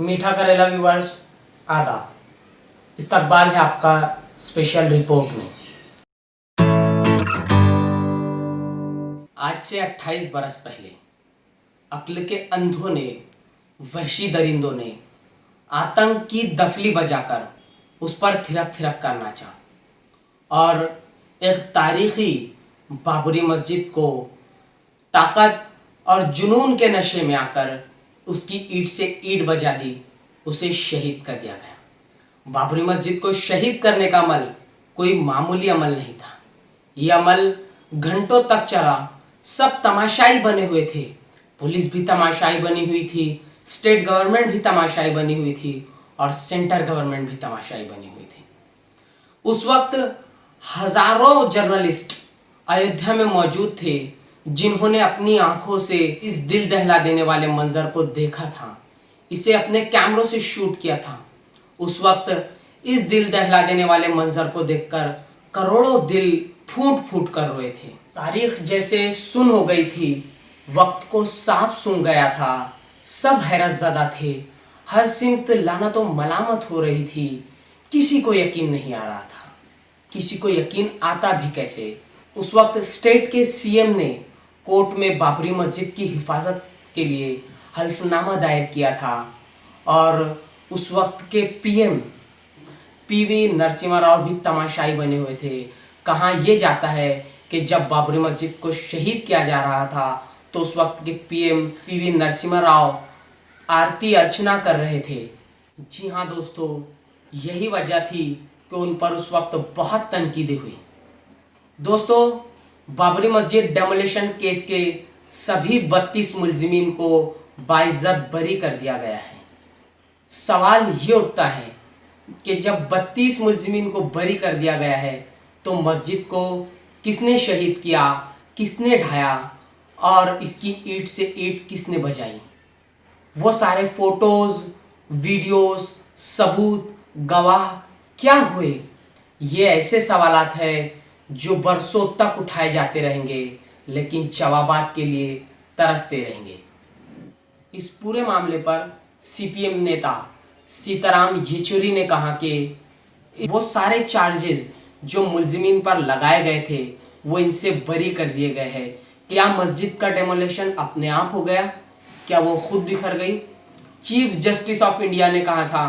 मीठा करेला व्यूअर्स आदाब। इस्तकबाल है आपका स्पेशल रिपोर्ट में। आज से 28 बरस पहले अक्ल के अंधों ने, वहशी दरिंदों ने आतंक की दफली बजाकर उस पर थिरक थिरक कर नाचा और एक तारीखी बाबरी मस्जिद को ताकत और जुनून के नशे में आकर उसकी ईंट से ईंट बजा दी, उसे शहीद कर दिया गया। बाबरी मस्जिद को शहीद करने का अमल कोई मामूली अमल नहीं था। यह अमल घंटों तक चला। सब तमाशाई बने हुए थे। पुलिस भी तमाशाई बनी हुई थी, स्टेट गवर्नमेंट भी तमाशाई बनी हुई थी और सेंटर गवर्नमेंट भी तमाशाई बनी हुई थी। उस वक्त हजारों जर्नलिस्ट अयोध्या में मौजूद थे जिन्होंने अपनी आंखों से इस दिल दहला देने वाले मंजर को देखा था, इसे अपने कैमरों से शूट किया था। उस वक्त इस दिल दहला देने वाले मंजर को देखकर करोड़ों दिल फूट फूट कर रोए थे। तारीख जैसे सुन हो गई थी, वक्त को सांप सूंघ गया था। सब हैरत ज़दा थे, हर सिमत लानत व मलामत हो रही थी। किसी को यकीन नहीं आ रहा था, किसी को यकीन आता भी कैसे। उस वक्त स्टेट के सीएम ने कोर्ट में बाबरी मस्जिद की हिफाजत के लिए हल्फनामा दायर किया था और उस वक्त के पीएम पीवी नरसिम्हा राव भी तमाशाई बने हुए थे। कहाँ ये जाता है कि जब बाबरी मस्जिद को शहीद किया जा रहा था तो उस वक्त के पीएम पीवी नरसिम्हा राव आरती अर्चना कर रहे थे। जी हाँ दोस्तों, यही वजह थी कि उन पर उस वक्त बहुत तनकीदें हुई। दोस्तों, बाबरी मस्जिद डेमोलिशन केस के सभी 32 मुलजिमीन को बाइज्जत बरी कर दिया गया है। सवाल ये उठता है कि जब 32 मुलजिमीन को बरी कर दिया गया है तो मस्जिद को किसने शहीद किया, किसने ढाया और इसकी ईंट से ईंट किसने बजाई? वो सारे फोटोज, वीडियोस, सबूत, गवाह क्या हुए? ये ऐसे सवालात हैं जो बरसों तक उठाए जाते रहेंगे, लेकिन जवाबात के लिए तरसते रहेंगे। इस पूरे मामले पर सीपीएम नेता सीताराम येचुरी ने कहा कि वो सारे चार्जेस जो मुलजिमीन पर लगाए गए थे वो इनसे बरी कर दिए गए हैं। क्या मस्जिद का डेमोलेशन अपने आप हो गया? क्या वो खुद बिखर गई? चीफ जस्टिस ऑफ इंडिया ने कहा था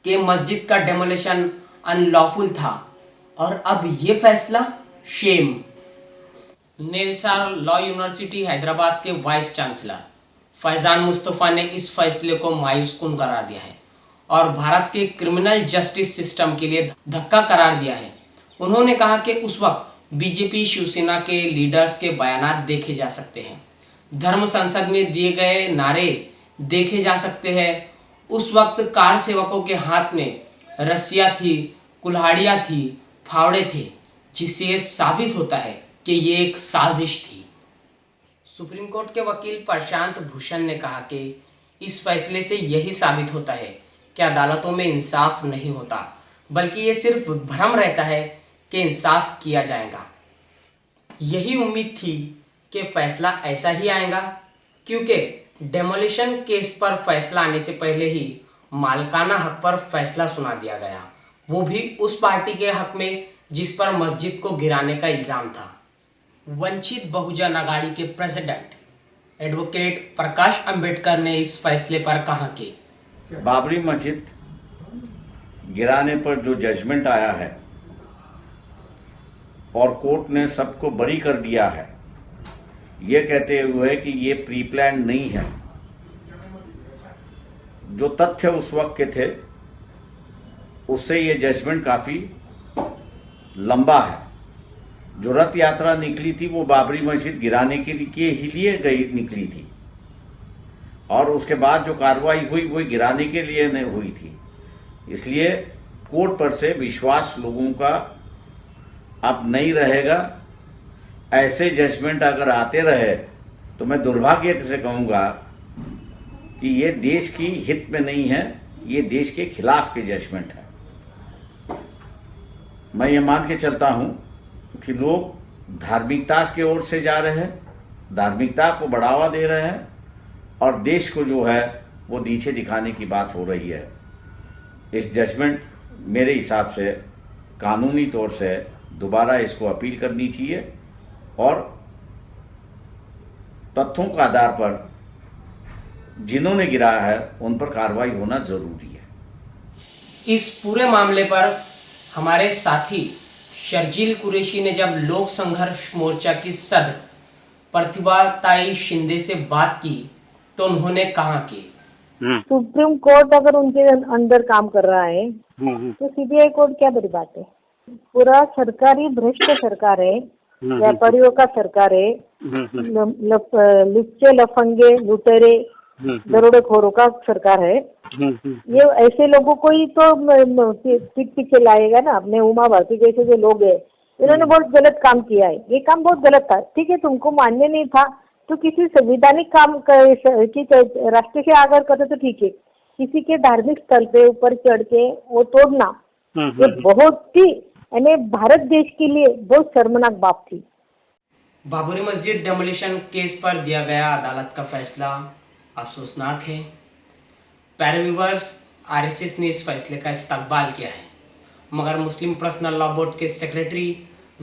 कि मस्जिद का डेमोलेशन अनलॉफुल था और अब ये फैसला शेम। नेल्सार लॉ यूनिवर्सिटी हैदराबाद के वाइस चांसलर फैजान मुस्तफ़ा ने इस फैसले को मायूसकुन करार दिया है और भारत के क्रिमिनल जस्टिस सिस्टम के लिए धक्का करार दिया है। उन्होंने कहा कि उस वक्त बीजेपी शिवसेना के लीडर्स के बयानात देखे जा सकते हैं, धर्म संसद में दिए गए नारे देखे जा सकते हैं। उस वक्त कार सेवकों के हाथ में रस्सियाँ थी, कुल्हाड़ियाँ थी, फावड़े थे, जिससे ये साबित होता है कि ये एक साजिश थी। सुप्रीम कोर्ट के वकील प्रशांत भूषण ने कहा कि इस फैसले से यही साबित होता है कि अदालतों में इंसाफ नहीं होता, बल्कि ये सिर्फ भ्रम रहता है कि इंसाफ किया जाएगा। यही उम्मीद थी कि फैसला ऐसा ही आएगा, क्योंकि डेमोलिशन केस पर फैसला आने से पहले ही मालकाना हक पर फैसला सुना दिया गया, वो भी उस पार्टी के हक में जिस पर मस्जिद को गिराने का इल्ज़ाम था। वंचित बहुजन अघाड़ी के प्रेसिडेंट एडवोकेट प्रकाश अंबेडकर ने इस फैसले पर कहा कि बाबरी मस्जिद गिराने पर जो जजमेंट आया है और कोर्ट ने सबको बरी कर दिया है, ये कहते हुए कि ये प्री प्लान नहीं है। जो तथ्य उस वक्त के थे उससे ये जजमेंट काफ़ी लंबा है। जो रथ यात्रा निकली थी वो बाबरी मस्जिद गिराने के लिए गई निकली थी और उसके बाद जो कार्रवाई हुई वो गिराने के लिए नहीं हुई थी। इसलिए कोर्ट पर से विश्वास लोगों का अब नहीं रहेगा। ऐसे जजमेंट अगर आते रहे तो मैं दुर्भाग्य से कहूँगा कि ये देश की हित में नहीं है, ये देश के खिलाफ के जजमेंट है। मैं ये मान के चलता हूँ कि लोग धार्मिकता की ओर से जा रहे हैं, धार्मिकता को बढ़ावा दे रहे हैं और देश को जो है वो नीचे दिखाने की बात हो रही है। इस जजमेंट मेरे हिसाब से कानूनी तौर से दोबारा इसको अपील करनी चाहिए और तथ्यों के आधार पर जिन्होंने गिराया है उन पर कार्रवाई होना जरूरी है। इस पूरे मामले पर हमारे साथी शर्जील कुरैशी ने जब लोक संघर्ष मोर्चा की सदर प्रतिभाताई शिंदे से बात की तो उन्होंने कहा कि सुप्रीम कोर्ट अगर उनके अंदर काम कर रहा है तो सीबीआई कोर्ट क्या बड़ी बात है। पूरा सरकारी भ्रष्ट सरकार है, व्यापारियों का सरकार है, लुच्चे लफंगे लुटेरे दरोडेखोरों का सरकार है। ये ऐसे लोगों को ही तो पीठ पीछे लाएगा ना। अपने उमा भारती जैसे जो लोग हैं इन्होंने बहुत गलत काम किया है। ये काम बहुत गलत था, ठीक है, तुमको मान्य नहीं था तो किसी संवैधानिक काम राष्ट्र से आगर करते तो ठीक है, किसी के धार्मिक स्थल पे ऊपर चढ़ के वो तोड़ना ये बहुत ही यानी भारत देश के लिए बहुत शर्मनाक बात थी। बाबरी मस्जिद डेमोलिशन केस पर दिया गया अदालत का फैसला अफसोसनाक है। पैराव्यूअर्स आरएसएस ने इस फैसले का इस्तकबाल किया है, मगर मुस्लिम पर्सनल लॉ बोर्ड के सेक्रेटरी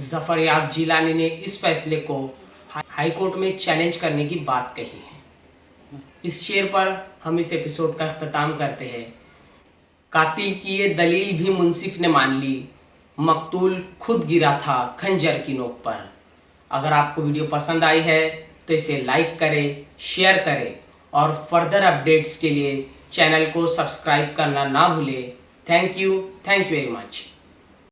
जफर याब जिलानी ने इस फैसले को हाई कोर्ट में चैलेंज करने की बात कही है। इस शेर पर हम इस एपिसोड का अख्ताम करते हैं। कातिल की ये दलील भी मुंसिफ ने मान ली, मकतूल खुद गिरा था खंजर की नोक पर। अगर आपको वीडियो पसंद आई है तो इसे लाइक करें, शेयर करें और फर्दर अपडेट्स के लिए चैनल को सब्सक्राइब करना ना भूलें। Thank you very much.